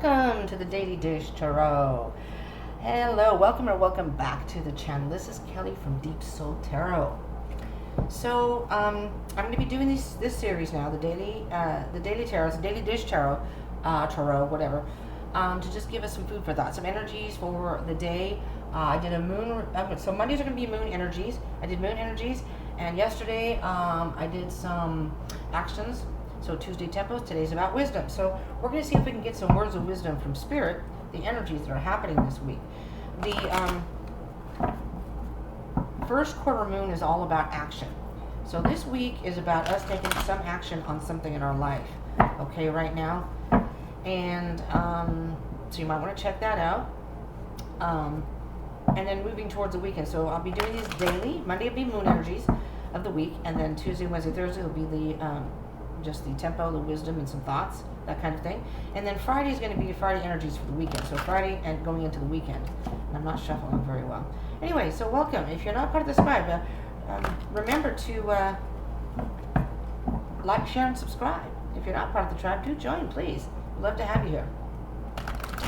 Welcome to the Daily Dish Tarot. Hello, welcome or welcome back to the channel. This is Kelly from Deep Soul Tarot. So I'm going to be doing this series now, the Daily Tarot, the Daily Dish Tarot, whatever, to just give us some food for thought, some energies for the day. I did a moon. So Mondays are going to be moon energies. I did moon energies, and yesterday I did some actions. So Tuesday tempos, today's about wisdom. So we're going to see if we can get some words of wisdom from Spirit, the energies that are happening this week. The first quarter moon is all about action. So this week is about us taking some action on something in our life, okay, right now. And so you might want to check that out. And then moving towards the weekend. So I'll be doing these daily. Monday will be moon energies of the week, and then Tuesday, Wednesday, Thursday will be the just the tempo, the wisdom, and some thoughts, that kind of thing. And then Friday is going to be Friday energies for the weekend. So Friday and going into the weekend. And I'm not shuffling very well. Anyway, so welcome. If you're not part of the tribe, remember to like, share, and subscribe. If you're not part of the tribe, do join, please. We'd love to have you here.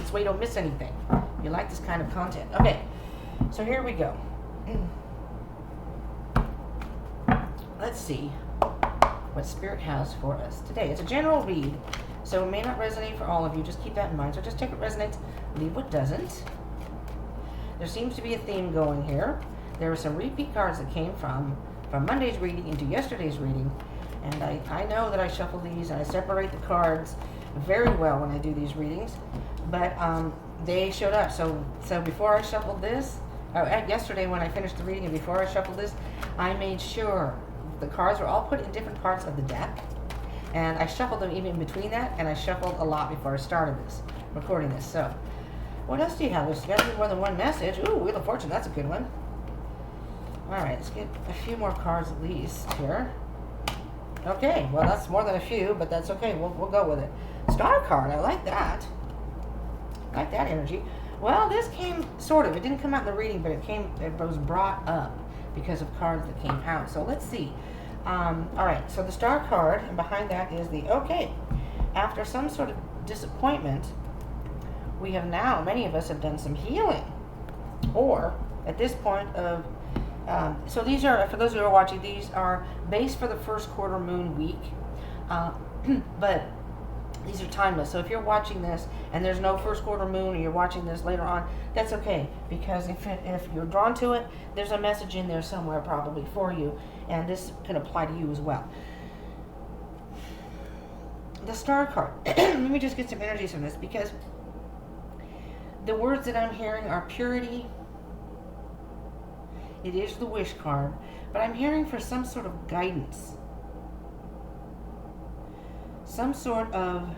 This way you don't miss anything. You like this kind of content. Okay, so here we go. Let's see what Spirit has for us today. It's a general read, so it may not resonate for all of you. Just keep that in mind. So just take what resonates, leave what doesn't. There seems to be a theme going here. There were some repeat cards that came from Monday's reading into yesterday's reading, and I know that I shuffle these and I separate the cards very well when I do these readings, but they showed up. So before I shuffled this, yesterday when I finished the reading and before I shuffled this, I made sure the cards were all put in different parts of the deck, and I shuffled them even in between that, and I shuffled a lot before I started this, recording this. So, what else do you have? There's got to be more than one message. Ooh, Wheel of Fortune, that's a good one. Alright, let's get a few more cards at least here. Okay, well that's more than a few, but that's okay, we'll go with it. Star card, I like that. I like that energy. Well, this came, sort of, it didn't come out in the reading, but it was brought up because of cards that came out. So let's see. Alright, so the star card, and behind that is the, okay, after some sort of disappointment, we have now, many of us have done some healing. Or, at this point of, so these are, for those who are watching, these are based for the first quarter moon week. But these are timeless. So if you're watching this and there's no first quarter moon, or you're watching this later on, that's okay, because if you're drawn to it, there's a message in there somewhere probably for you, and this can apply to you as well. The star card. Let me just get some energies from this, because the words that I'm hearing are purity. It is the wish card, but I'm hearing for some sort of guidance. Some sort of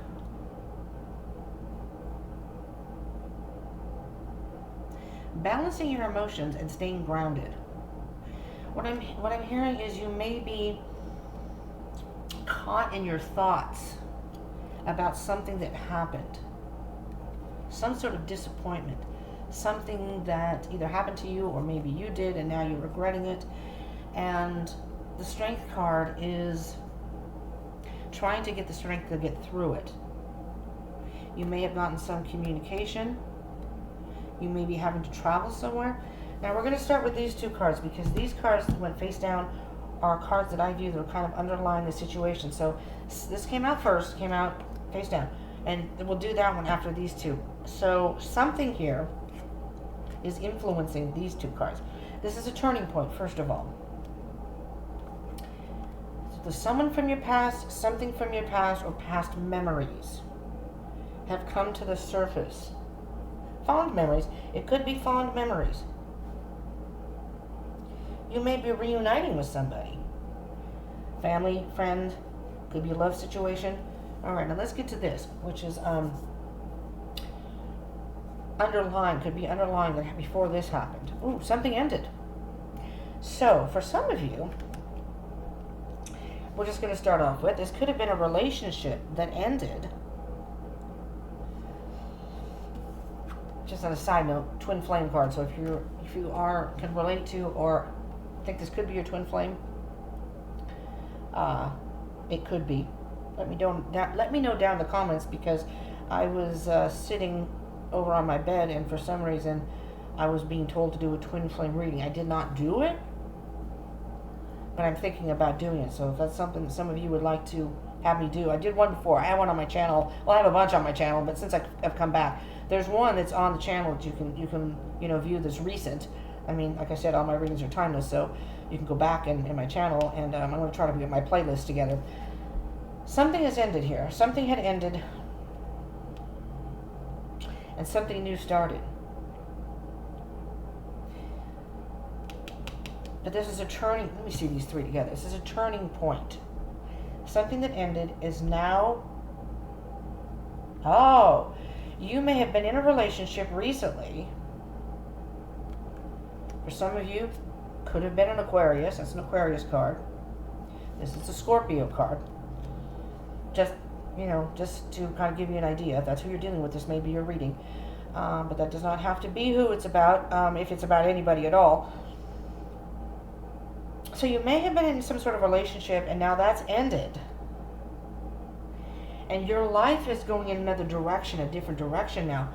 balancing your emotions and staying grounded. What I'm hearing is you may be caught in your thoughts about something that happened. Some sort of disappointment. Something that either happened to you or maybe you did and now you're regretting it. And the Strength card is trying to get the strength to get through it. You may have gotten some communication. You may be having to travel somewhere. Now we're going to start with these two cards, because these cards that went face down are cards that I view that are kind of underlying the situation. So this came out first, came out face down, and we'll do that one after these two. So something here is influencing these two cards. This is a turning point, first of all. There's someone from your past, something from your past, or past memories have come to the surface. Fond memories. It could be fond memories. You may be reuniting with somebody. Family, friend, could be a love situation. Alright, now let's get to this, which is underlying, could be underlying that before this happened. Ooh, something ended. So, for some of you, we're just going to start off with, this could have been a relationship that ended. Just on a side note, twin flame card. So if you can relate to or think this could be your twin flame, it could be. Let me know down in the comments, because I was sitting over on my bed, and for some reason I was being told to do a twin flame reading. I did not do it, but I'm thinking about doing it. So if that's something that some of you would like to have me do, I did one before. I have one on my channel. Well, I have a bunch on my channel, but since I've come back, there's one that's on the channel that you can view that's recent. I mean, like I said, all my readings are timeless, so you can go back in my channel, and I'm going to try to get my playlist together. Something has ended here. Something had ended, and something new started. But this is a turning, let me see these three together. This is a turning point. Something that ended is now, oh, you may have been in a relationship recently. For some of you, could have been an Aquarius. That's an Aquarius card. This is a Scorpio card. Just to kind of give you an idea. If that's who you're dealing with, this may be your reading. But that does not have to be who it's about, if it's about anybody at all. So you may have been in some sort of relationship, and now that's ended. And your life is going in another direction, a different direction now.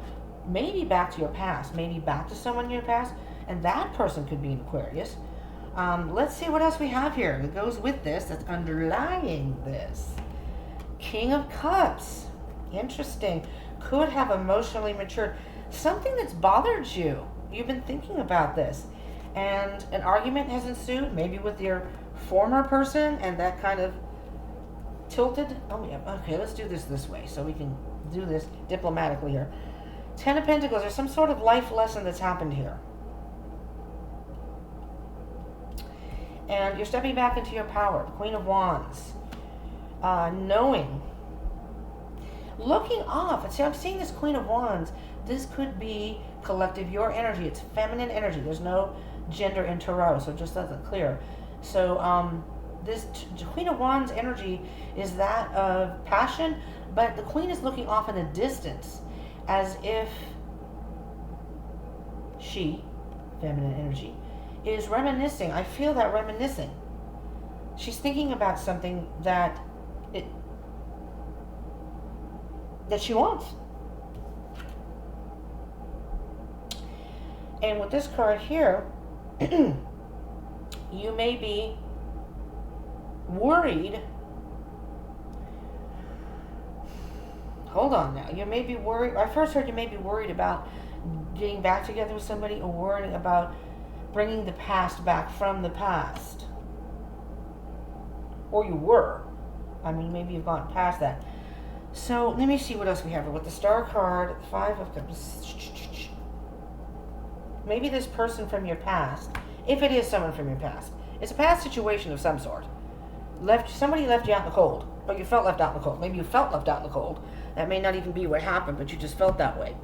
Maybe back to your past, maybe back to someone in your past, and that person could be an Aquarius. Let's see what else we have here that goes with this, that's underlying this. King of Cups. Interesting. Could have emotionally matured. Something that's bothered you. You've been thinking about this. And an argument has ensued, maybe with your former person, and that kind of tilted. Oh, yeah. Okay, let's do this way so we can do this diplomatically here. Ten of Pentacles. There's some sort of life lesson that's happened here. And you're stepping back into your power. Queen of Wands. Knowing. Looking off. See, I'm seeing this Queen of Wands. This could be collective, your energy. It's feminine energy. There's no gender in Tarot, so just that's clear. So this Queen of Wands energy is that of passion, but the Queen is looking off in the distance as if she, feminine energy, is reminiscing. I feel that reminiscing. She's thinking about something that she wants. And with this card here, you may be worried. Hold on now. You may be worried. I first heard you may be worried about getting back together with somebody, or worried about bringing the past back from the past. Or you were. I mean, maybe you've gone past that. So let me see what else we have here. With the Star card, Five of Cups. Maybe this person from your past, if it is someone from your past, it's a past situation of some sort. Somebody left you out in the cold, or you felt left out in the cold. Maybe you felt left out in the cold. That may not even be what happened, but you just felt that way.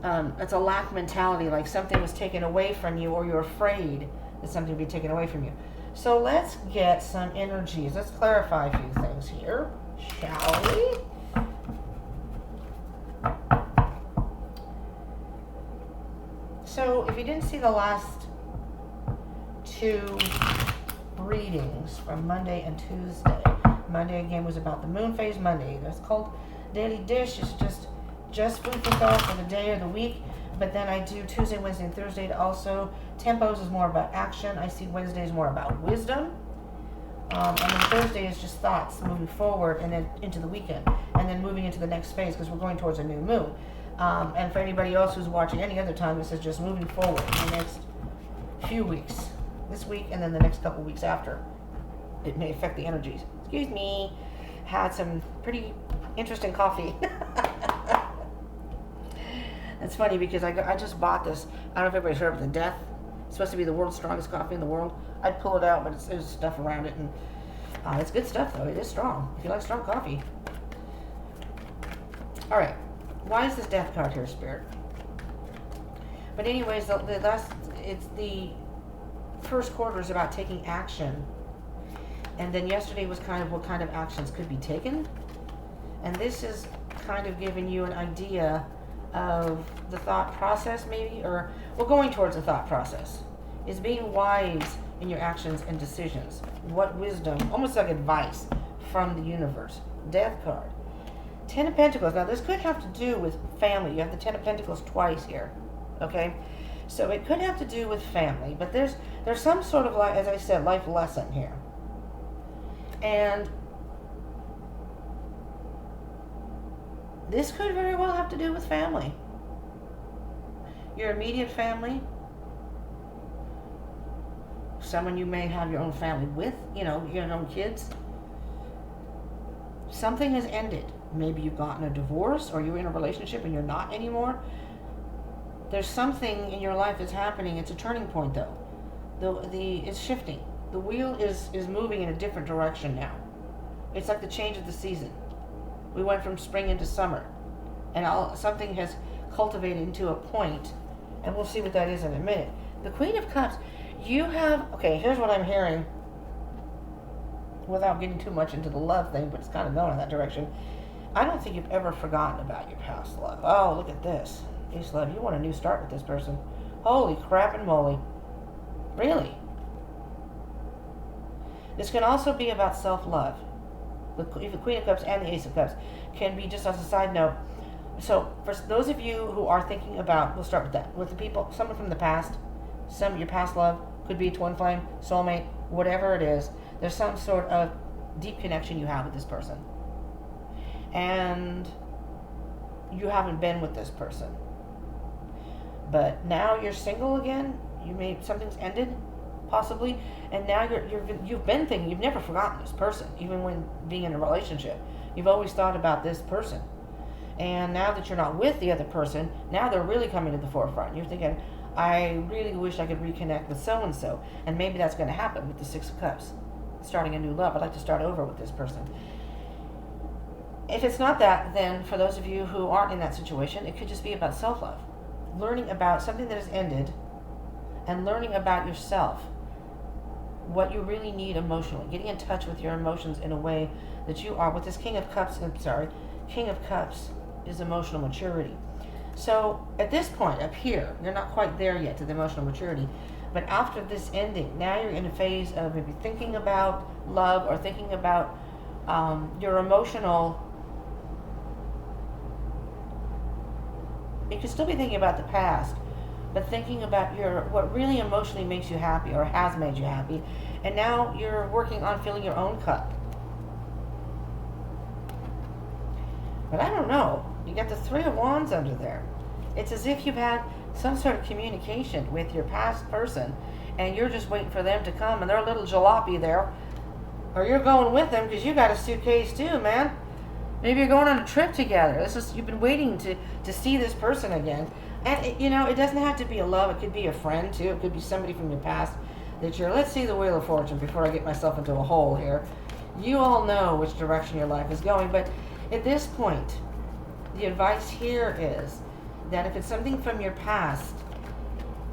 That's a lack mentality, like something was taken away from you, or you're afraid that something will be taken away from you. So let's get some energies. Let's clarify a few things here, shall we? So if you didn't see the last two readings from Monday and Tuesday, Monday again was about the moon phase Monday. That's called Daily Dish. It's just food for thought for the day or the week. But then I do Tuesday, Wednesday, and Thursday also. Tempos is more about action. I see Wednesday is more about wisdom. And then Thursday is just thoughts moving forward and then into the weekend. And then moving into the next phase because we're going towards a new moon. And for anybody else who's watching any other time, this is just moving forward in the next few weeks. This week and then the next couple weeks after. It may affect the energies. Excuse me. Had some pretty interesting coffee. It's funny because I just bought this. I don't know if everybody's heard of the Death. It's supposed to be the world's strongest coffee in the world. I'd pull it out, but there's stuff around it. And it's good stuff, though. It is strong. If you like strong coffee. All right. Why is this Death card here, Spirit? But anyways, it's the first quarter is about taking action. And then yesterday was kind of what kind of actions could be taken. And this is kind of giving you an idea of the thought process, maybe, or we're going towards a thought process, is being wise in your actions and decisions. What wisdom, almost like advice from the universe. Death card. Ten of Pentacles. Now, this could have to do with family. You have the Ten of Pentacles twice here. Okay? So it could have to do with family. But there's some sort of, like, as I said, life lesson here. And this could very well have to do with family. Your immediate family. Someone you may have your own family with, your own kids. Something has ended. Maybe you've gotten a divorce, or you're in a relationship and you're not anymore. There's something in your life that's happening. It's a turning point, though. It's shifting. The wheel is moving in a different direction now. It's like the change of the season. We went from spring into summer, and something has cultivated into a point, and we'll see what that is in a minute. The Queen of Cups, here's what I'm hearing, without getting too much into the love thing, but it's kind of going in that direction. I don't think you've ever forgotten about your past love. Oh, look at this. Ace love, you want a new start with this person. Holy crap and moly. Really? This can also be about self-love. The Queen of Cups and the Ace of Cups can be, just as a side note. So, for those of you who are thinking about, we'll start with that. With the people, someone from the past, your past love, could be twin flame, soulmate, whatever it is. There's some sort of deep connection you have with this person. And you haven't been with this person. But now you're single again. Something's ended, possibly, and now you've been thinking, you've never forgotten this person, even when being in a relationship. You've always thought about this person. And now that you're not with the other person, now they're really coming to the forefront. You're thinking, I really wish I could reconnect with so-and-so. And maybe that's going to happen with the Six of Cups. Starting a new love. I'd like to start over with this person. If it's not that, then for those of you who aren't in that situation, it could just be about self-love. Learning about something that has ended, and learning about yourself. What you really need emotionally. Getting in touch with your emotions in a way that you are. With this King of Cups is emotional maturity. So at this point up here, you're not quite there yet to the emotional maturity. But after this ending, now you're in a phase of maybe thinking about love, or thinking about your emotional. You could still be thinking about the past, but thinking about what really emotionally makes you happy, or has made you happy. And now you're working on filling your own cup. But I don't know. You got the Three of Wands under there. It's as if you've had some sort of communication with your past person, and you're just waiting for them to come, and they're a little jalopy there. Or you're going with them because you got a suitcase too, man. Maybe you're going on a trip together. You've been waiting to see this person again. And it doesn't have to be a love. It could be a friend too. It could be somebody from your past that let's see the Wheel of Fortune before I get myself into a hole here. You all know which direction your life is going, but at this point, the advice here is that if it's something from your past,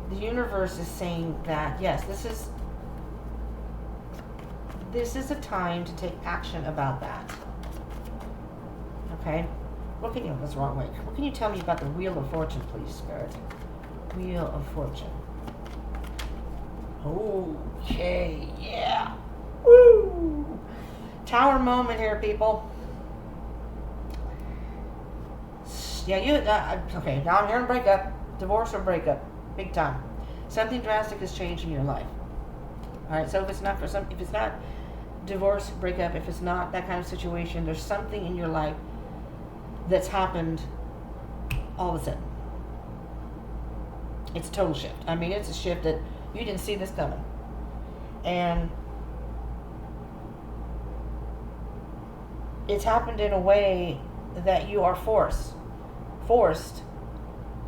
the universe is saying that, yes, this is a time to take action about that. Okay? That's the wrong way. What can you tell me about the Wheel of Fortune, please, Spirit? Wheel of Fortune. Okay, yeah. Woo! Tower moment here, people. Yeah, okay, now I'm hearing breakup. Divorce or breakup. Big time. Something drastic has changed in your life. Alright, so if it's not divorce, breakup, if it's not that kind of situation, there's something in your life that's happened all of a sudden. It's a total shift. I mean, it's a shift that you didn't see this coming. And it's happened in a way that you are forced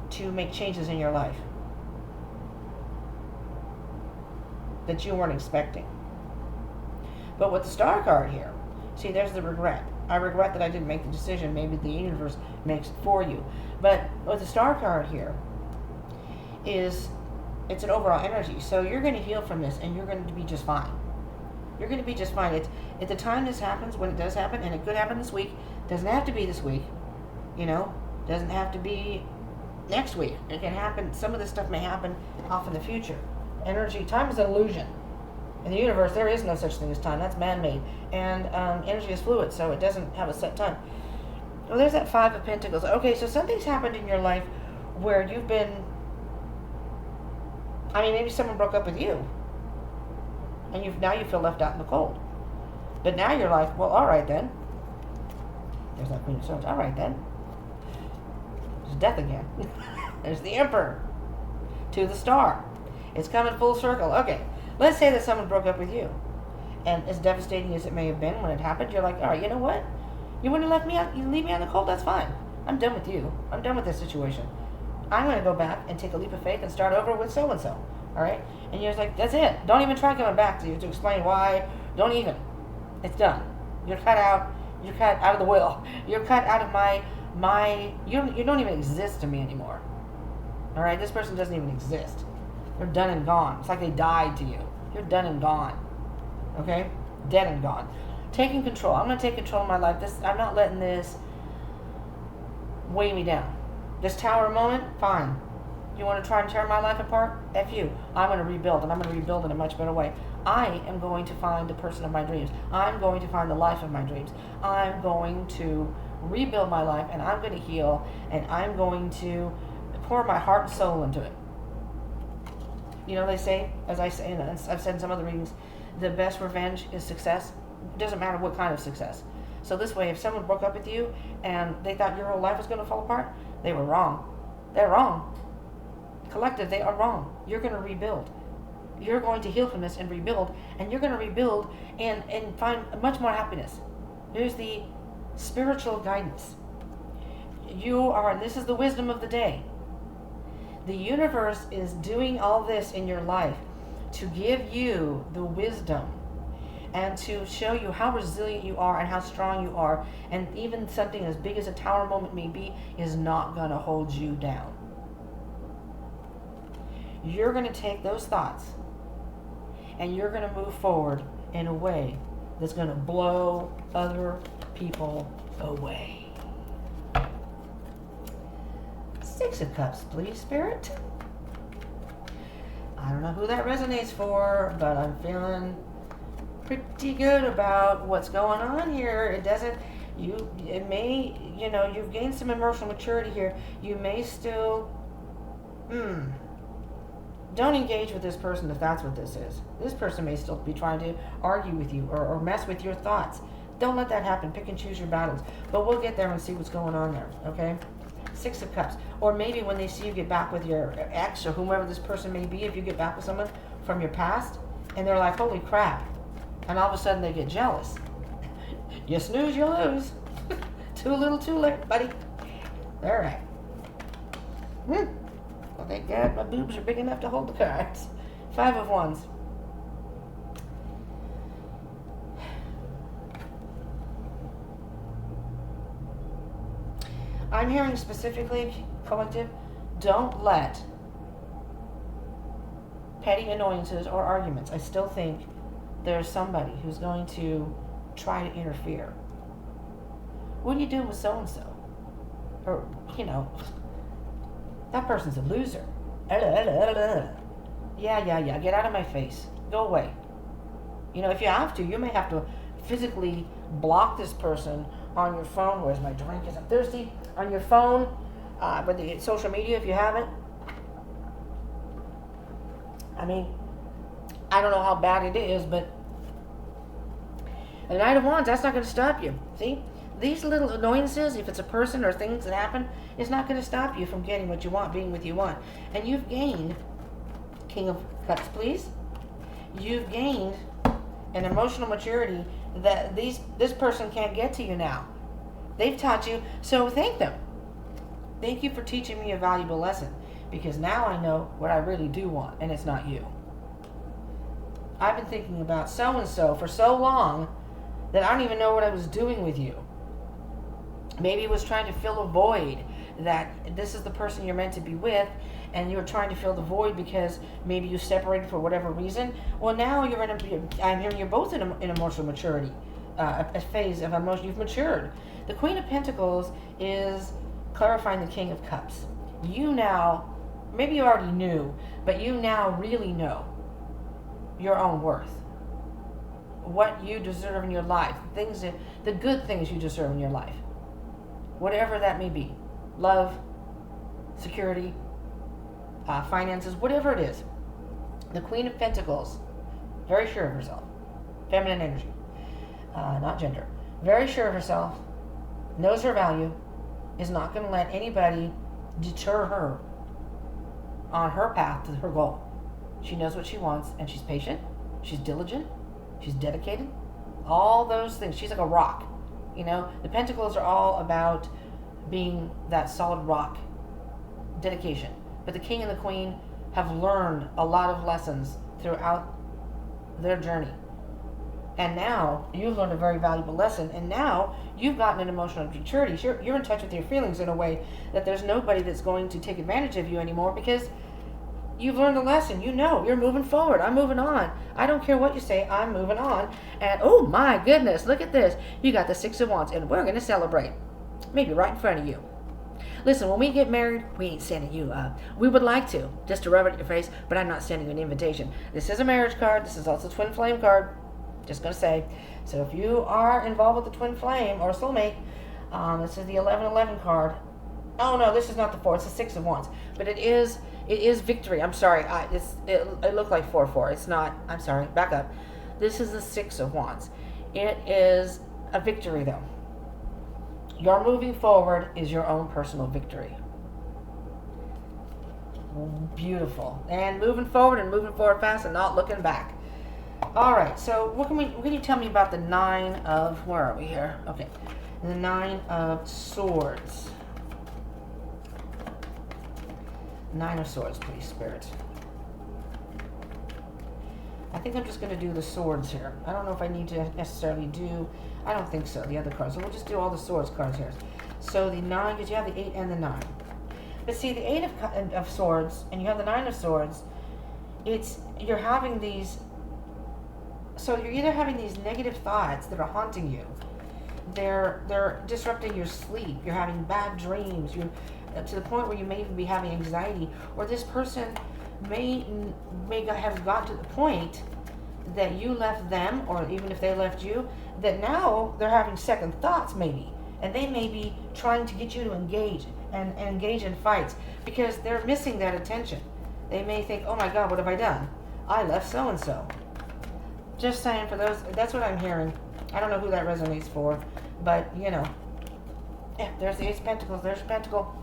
to make changes in your life that you weren't expecting. But with the Star card here, see, there's the regret. I regret that I didn't make the decision. Maybe the universe makes it for you. But with the Star card here, it's an overall energy. So you're going to heal from this, and you're going to be just fine. You're going to be just fine. At the time this happens, when it does happen, and it could happen this week, doesn't have to be this week, doesn't have to be next week. It can happen. Some of this stuff may happen off in the future. Time is an illusion. In the universe, there is no such thing as time. That's man-made. And energy is fluid, so it doesn't have a set time. Well, there's that Five of Pentacles. Okay, so something's happened in your life where you've been, I mean, maybe someone broke up with you. And now you feel left out in the cold. But now you're like, well, all right then. There's that Queen of Swords. All right then. There's death again. There's the Emperor. To the Star. It's coming full circle. Okay, let's say that someone broke up with you. And as devastating as it may have been when it happened, you're like, all right, you know what? You wouldn't have left me out. You leave me on the cold. That's fine. I'm done with you. I'm done with this situation. I'm going to go back and take a leap of faith and start over with so-and-so. All right? And you're just like, that's it. Don't even try coming back to explain why. Don't even. It's done. You're cut out. You're cut out of the will. You're cut out of you don't even exist to me anymore. All right? This person doesn't even exist. They're done and gone. It's like they died to you. You're done and gone. Okay? Dead and gone. Taking control. I'm going to take control of my life. I'm not letting this weigh me down. This tower moment, fine. You want to try and tear my life apart? F you. I'm going to rebuild, and I'm going to rebuild in a much better way. I am going to find the person of my dreams. I'm going to find the life of my dreams. I'm going to rebuild my life, and I'm going to heal, and I'm going to pour my heart and soul into it. You know, they say, as I say, and I've said in some other readings, the best revenge is success. It doesn't matter what kind of success. So this way, if someone broke up with you and they thought your whole life was going to fall apart, they were wrong. They're wrong. Collective, they are wrong. You're going to rebuild. You're going to heal from this and rebuild, and you're going to rebuild and find much more happiness. There's the spiritual guidance. You are, and this is the wisdom of the day. The universe is doing all this in your life to give you the wisdom and to show you how resilient you are and how strong you are, and even something as big as a tower moment may be is not going to hold you down. You're going to take those thoughts and you're going to move forward in a way that's going to blow other people away. Six of Cups, please, Spirit. I don't know who that resonates for, but I'm feeling pretty good about what's going on here. You've gained some emotional maturity here. You may still, don't engage with this person if that's what this is. This person may still be trying to argue with you or mess with your thoughts. Don't let that happen. Pick and choose your battles. But we'll get there and see what's going on there, okay? Six of Cups. Or maybe when they see you get back with your ex or whomever this person may be, if you get back with someone from your past, and they're like, holy crap. And all of a sudden they get jealous. You snooze, you lose. Too little, too late, buddy. All right. Well, thank God my boobs are big enough to hold the cards. Five of Wands. I'm hearing specifically, collective, don't let petty annoyances or arguments. I still think there's somebody who's going to try to interfere. What are you doing with so-and-so? Or, that person's a loser. Yeah, get out of my face. Go away. If you have to, you may have to physically block this person on your phone. Where's my drink? I'm thirsty. On your phone, with the social media if you haven't. I mean, I don't know how bad it is, but the Knight of Wands, that's not going to stop you. See? These little annoyances, if it's a person or things that happen, it's not going to stop you from getting what you want, being what you want. And you've gained, King of Cups, please. You've gained an emotional maturity that this person can't get to you now. They've taught you, so thank them. Thank you for teaching me a valuable lesson, because now I know what I really do want, and it's not you. I've been thinking about so-and-so for so long that I don't even know what I was doing with you. Maybe it was trying to fill a void, that this is the person you're meant to be with, and you're trying to fill the void because maybe you separated for whatever reason. Well, now I'm hearing you're both in emotional maturity, a phase of emotion. You've matured. The Queen of Pentacles is clarifying the King of Cups. You now, maybe you already knew, but you now really know your own worth. What you deserve in your life. The good things you deserve in your life. whatever that may be. Love, security, finances, whatever it is. The Queen of Pentacles, very sure of herself. Feminine energy, not gender. Very sure of herself, knows her value, is not going to let anybody deter her on her path to her goal. She knows what she wants, and she's patient, she's diligent, she's dedicated, all those things. She's like a rock. You know, the Pentacles are all about being that solid rock, dedication. But the King and the Queen have learned a lot of lessons throughout their journey. And now you've learned a very valuable lesson, and now you've gotten an emotional maturity. You're in touch with your feelings in a way that there's nobody that's going to take advantage of you anymore, because you've learned a lesson. You know, you're moving forward. I'm moving on. I don't care what you say. I'm moving on. And oh my goodness, look at this. You got the Six of Wands, and we're going to celebrate. Maybe right in front of you. Listen, when we get married, we ain't sending you up. We would like to, just to rub it in your face, but I'm not sending you an invitation. This is a marriage card. This is also a twin flame card. Just going to say. So if you are involved with the twin flame or soulmate, this is the 1111 card. Oh no, this is not the 4. It's the 6 of Wands. But it is victory. I'm sorry. It looked like 4-4. It's not. I'm sorry. Back up. This is the 6 of Wands. It is a victory, though. Your moving forward is your own personal victory. Beautiful. And moving forward fast and not looking back. All right. So what can you tell me about the 9 of, where are we here? Okay. The 9 of Swords. 9 of Swords, please, Spirit. I think I'm just going to do the swords here. I don't know if I need to necessarily do, I don't think so, the other cards. So we'll just do all the swords cards here. So the 9, because you have the 8 and the 9. But see, the 8 of Swords, and you have the 9 of Swords, you're having these, so you're either having these negative thoughts that are haunting you. They're disrupting your sleep. You're having bad dreams. You're to the point where you may even be having anxiety, or this person may have gotten to the point that you left them, or even if they left you, that now they're having second thoughts maybe, and they may be trying to get you to engage and engage in fights because they're missing that attention. They may think, oh my God, what have I done? I left so-and-so. Just saying, for those, that's what I'm hearing. I don't know who that resonates for, but you know, yeah, there's the Ace of Pentacles, there's Pentacle.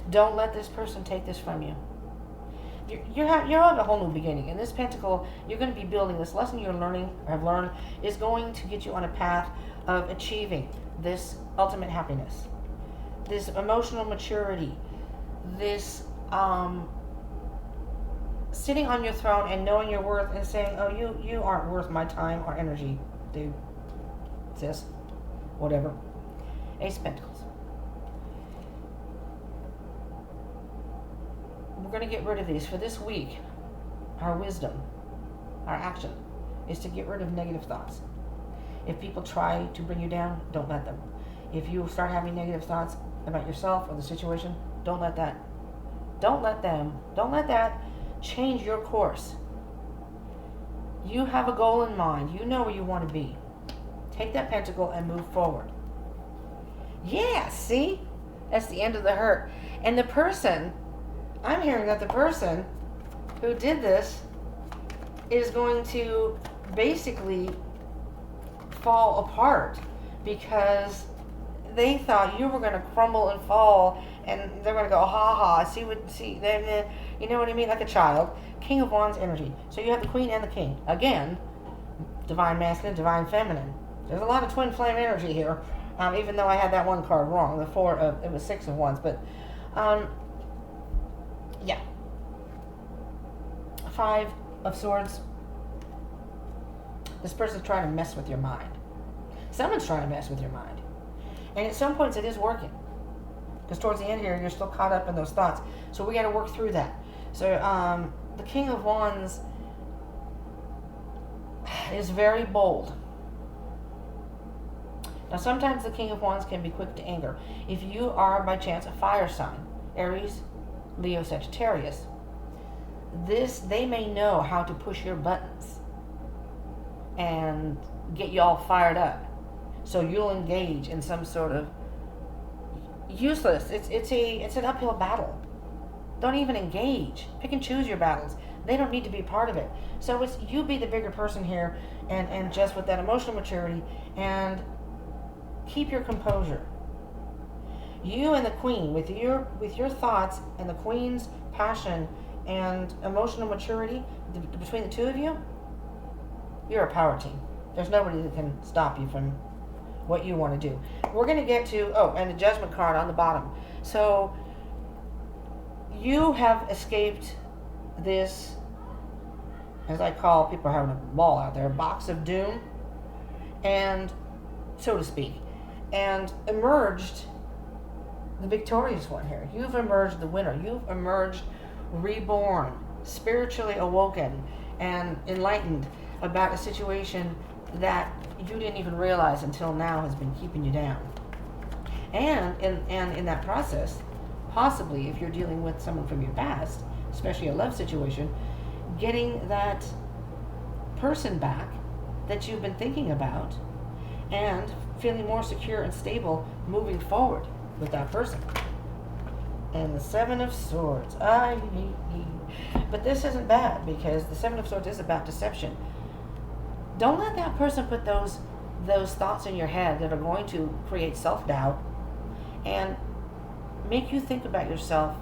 Don't let this person take this from you. You're on a whole new beginning. In this Pentacle, you're going to be building this lesson you're learning, or have learned, is going to get you on a path of achieving this ultimate happiness, this emotional maturity, this sitting on your throne and knowing your worth and saying, oh, you aren't worth my time or energy, dude, sis, whatever. Ace of Pentacles. We're going to get rid of these. For this week, our wisdom, our action, is to get rid of negative thoughts. If people try to bring you down, don't let them. If you start having negative thoughts about yourself or the situation, don't let that change your course. You have a goal in mind. You know where you want to be. Take that Pentacle and move forward. Yeah, see? That's the end of the hurt. And the person, I'm hearing that the person who did this is going to basically fall apart because they thought you were going to crumble and fall, and they're going to go, ha ha, then you know what I mean, like a child. King of Wands energy. So you have the Queen and the King. Again, divine masculine, divine feminine. There's a lot of twin flame energy here, even though I had that one card wrong. It was 6 of Wands, but yeah. 5 of Swords. This person's trying to mess with your mind. Someone's trying to mess with your mind. And at some points it is working. Because towards the end here, you're still caught up in those thoughts. So we got to work through that. So the King of Wands is very bold. Now sometimes the King of Wands can be quick to anger. If you are by chance a fire sign, Aries, Leo, Sagittarius, they may know how to push your buttons and get you all fired up. So you'll engage in some sort of useless. It's an uphill battle. Don't even engage. Pick and choose your battles. They don't need to be part of it. So it's you be the bigger person here, and just with that emotional maturity, and keep your composure. You and the queen, with your thoughts and the queen's passion and emotional maturity between the two of you, you're a power team. There's nobody that can stop you from what you want to do. We're going to get to, and the judgment card on the bottom. So you have escaped this, as I call, people are having a ball out there, box of doom, and so to speak, and emerged the victorious one here. You've emerged the winner. You've emerged reborn, spiritually awoken, and enlightened about a situation that you didn't even realize until now has been keeping you down. And in that process, possibly if you're dealing with someone from your past, especially a love situation, getting that person back that you've been thinking about and feeling more secure and stable moving forward with that person. And the Seven of Swords. But this isn't bad, because the Seven of Swords is about deception. Don't let that person put those thoughts in your head that are going to create self-doubt and make you think about yourself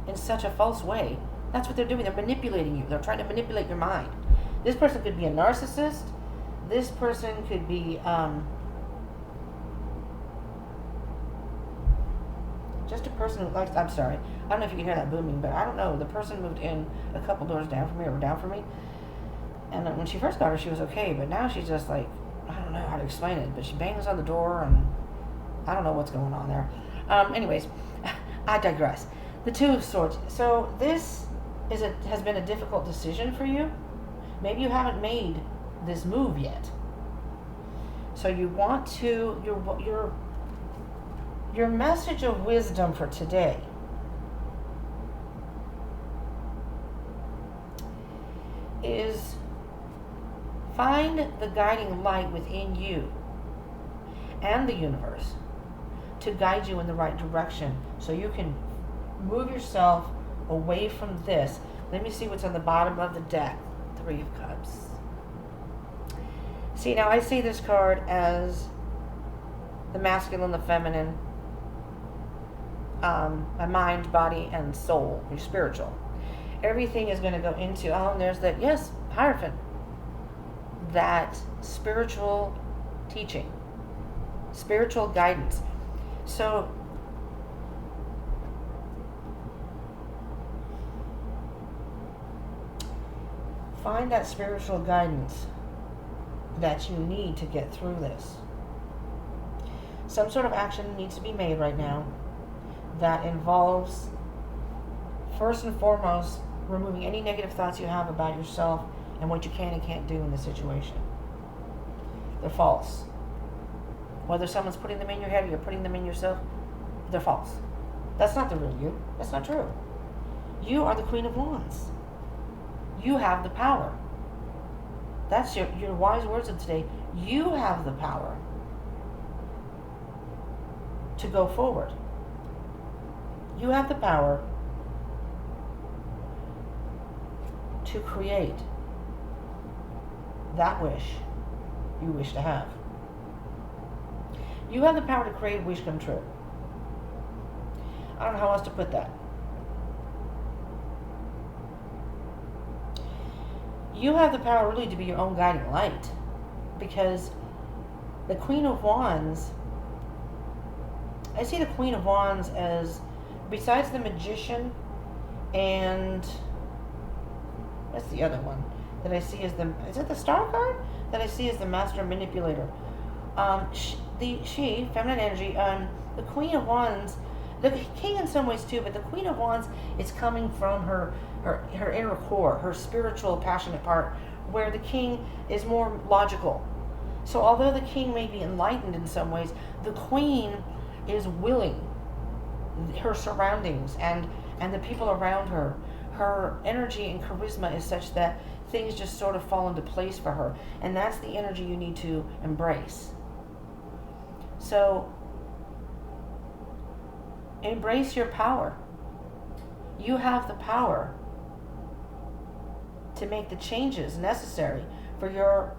in such a false way. That's what they're doing. They're manipulating you. They're trying to manipulate your mind. This person could be a narcissist. This person could be just a person who likes, I'm sorry, I don't know if you can hear that booming, but I don't know. The person moved in a couple doors down from me, or down from me. And when she first got her, she was okay, but now she's just like, I don't know how to explain it, but she bangs on the door, and I don't know what's going on there. Anyways, I digress. The Two of Swords. So this has been a difficult decision for you. Maybe you haven't made this move yet. So you want to, your message of wisdom for today is find the guiding light within you and the universe to guide you in the right direction so you can move yourself away from this. Let me see what's on the bottom of the deck. Three of Cups. See, now I see this card as the masculine, the feminine, my mind, body, and soul, your spiritual. Everything is going to go into, and there's that, yes, Hierophant, that spiritual teaching, spiritual guidance. So find that spiritual guidance that you need to get through this. Some sort of action needs to be made right now that involves, first and foremost, removing any negative thoughts you have about yourself and what you can and can't do in this situation. They're false. Whether someone's putting them in your head or you're putting them in yourself, they're false. That's not the real you. That's not true. You are the Queen of Wands. You have the power. That's your wise words of today. You have the power to go forward. You have the power to create that wish you wish to have. You have the power to create a wish come true. I don't know how else to put that. You have the power really to be your own guiding light, because the Queen of Wands, I see the Queen of Wands as, besides the Magician and what's the other one that I see as is it the Star card that I see as the Master Manipulator? Feminine energy, the Queen of Wands, the King in some ways too, but the Queen of Wands is coming from her inner core, her spiritual, passionate part, where the King is more logical. So although the King may be enlightened in some ways, the Queen is willing. Her surroundings and the people around her, her energy and charisma is such that things just sort of fall into place for her. And that's the energy you need to embrace. So embrace your power. You have the power to make the changes necessary for your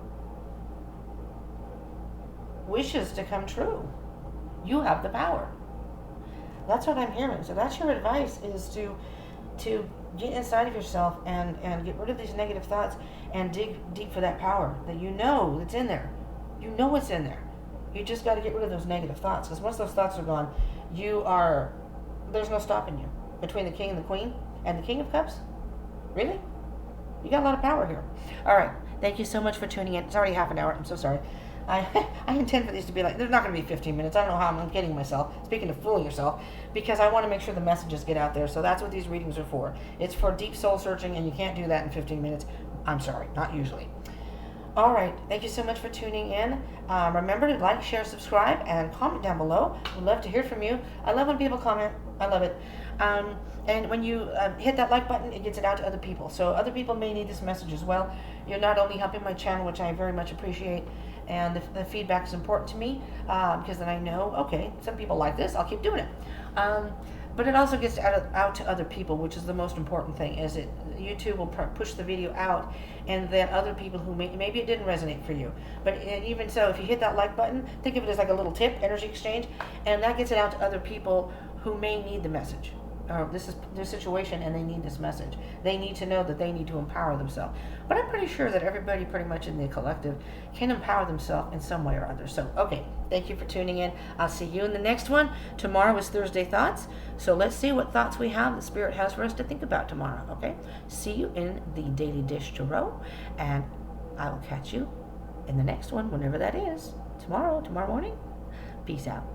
wishes to come true. You have the power. That's what I'm hearing. So that's your advice, is to get inside of yourself and get rid of these negative thoughts and dig deep for that power that you know that's in there. You know it's in there. You just got to get rid of those negative thoughts, because once those thoughts are gone, there's no stopping you. Between the King and the Queen and the King of Cups, really? You got a lot of power here. All right. Thank you so much for tuning in. It's already half an hour. I'm so sorry. I intend for these to be like, they're not going to be 15 minutes. I don't know how I'm kidding myself. Speaking of fooling yourself, because I want to make sure the messages get out there. So that's what these readings are for. It's for deep soul searching, and you can't do that in 15 minutes. I'm sorry, not usually. All right. Thank you so much for tuning in. Remember to like, share, subscribe, and comment down below. We'd love to hear from you. I love when people comment. I love it. And when you hit that like button, it gets it out to other people. So other people may need this message as well. You're not only helping my channel, which I very much appreciate, and the feedback is important to me, because then I know, okay, some people like this, I'll keep doing it. But it also gets out to other people, which is the most important thing, is YouTube will push the video out, and then other people who maybe it didn't resonate for you. But even so, if you hit that like button, think of it as like a little tip, energy exchange, and that gets it out to other people who may need the message. Or this is their situation and they need this message. They need to know that they need to empower themselves. But I'm pretty sure that everybody pretty much in the collective can empower themselves in some way or other. So, okay, thank you for tuning in. I'll see you in the next one. Tomorrow is Thursday Thoughts. So let's see what thoughts we have, the Spirit has for us to think about tomorrow, okay? See you in the Daily Dish Tarot, and I will catch you in the next one, whenever that is. Tomorrow morning. Peace out.